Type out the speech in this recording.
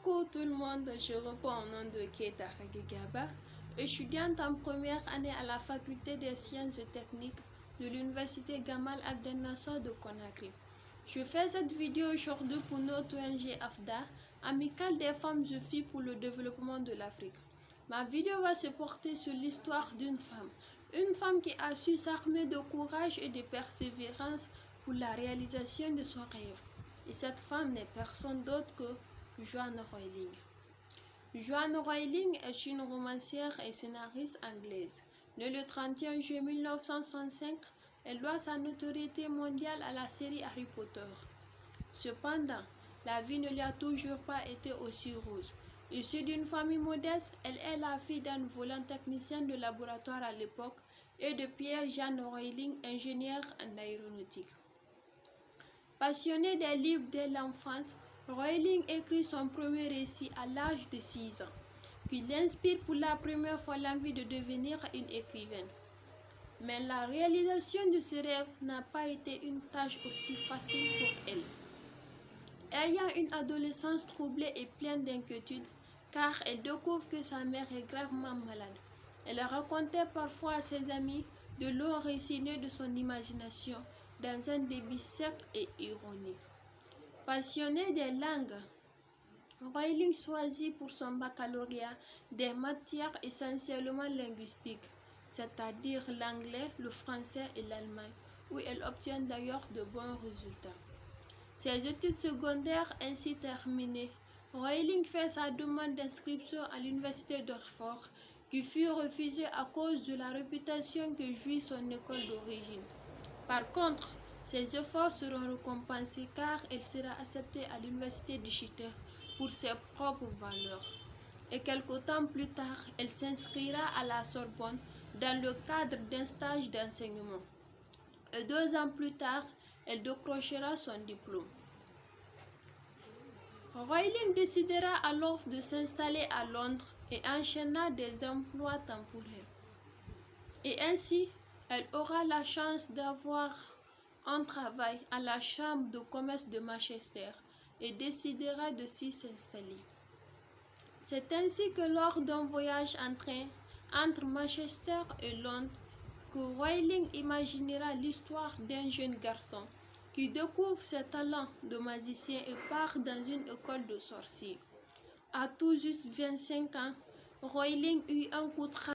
Coucou tout le monde, je réponds au nom de Keita Hagegaba, étudiante en première année à la faculté des sciences et techniques de l'université Gamal Abdel Nasser de Conakry. Je fais cette vidéo aujourd'hui pour notre ONG AFDA, Amicale des femmes et filles pour le développement de l'Afrique. Ma vidéo va se porter sur l'histoire d'une femme qui a su s'armer de courage et de persévérance pour la réalisation de son rêve. Et cette femme n'est personne d'autre que Joanne Royling. Joanne Royling est une romancière et scénariste anglaise. Née le 31 juillet 1965, elle doit sa notoriété mondiale à la série Harry Potter. Cependant, la vie ne lui a toujours pas été aussi rose. Issue d'une famille modeste, elle est la fille d'un volant technicien de laboratoire à l'époque et de Pierre-Jean Royling, ingénieur en aéronautique. Passionnée des livres dès l'enfance, Royling écrit son premier récit à l'âge de 6 ans, puis l'inspire pour la première fois l'envie de devenir une écrivaine. Mais la réalisation de ce rêve n'a pas été une tâche aussi facile pour elle. Ayant une adolescence troublée et pleine d'inquiétudes, car elle découvre que sa mère est gravement malade. Elle racontait parfois à ses amis de longs récits nés de son imagination dans un débit sec et ironique. Passionnée des langues, Royling choisit pour son baccalauréat des matières essentiellement linguistiques, c'est-à-dire l'anglais, le français et l'allemand, où elle obtient d'ailleurs de bons résultats. Ses études secondaires ainsi terminées, Royling fait sa demande d'inscription à l'université d'Oxford, qui fut refusée à cause de la réputation que jouit son école d'origine. Par contre, ses efforts seront récompensés car elle sera acceptée à l'université d'Exeter pour ses propres valeurs. Et quelque temps plus tard, elle s'inscrira à la Sorbonne dans le cadre d'un stage d'enseignement. Et 2 ans plus tard, elle décrochera son diplôme. Royling décidera alors de s'installer à Londres et enchaîna des emplois temporaires. Et ainsi, elle aura la chance d'avoir un travail à la Chambre de commerce de Manchester et décidera de s'y s'installer. C'est ainsi que lors d'un voyage en train entre Manchester et Londres, que Royling imaginera l'histoire d'un jeune garçon qui découvre ses talents de magicien et part dans une école de sorciers. À tout juste 25 ans, Royling eut un coup de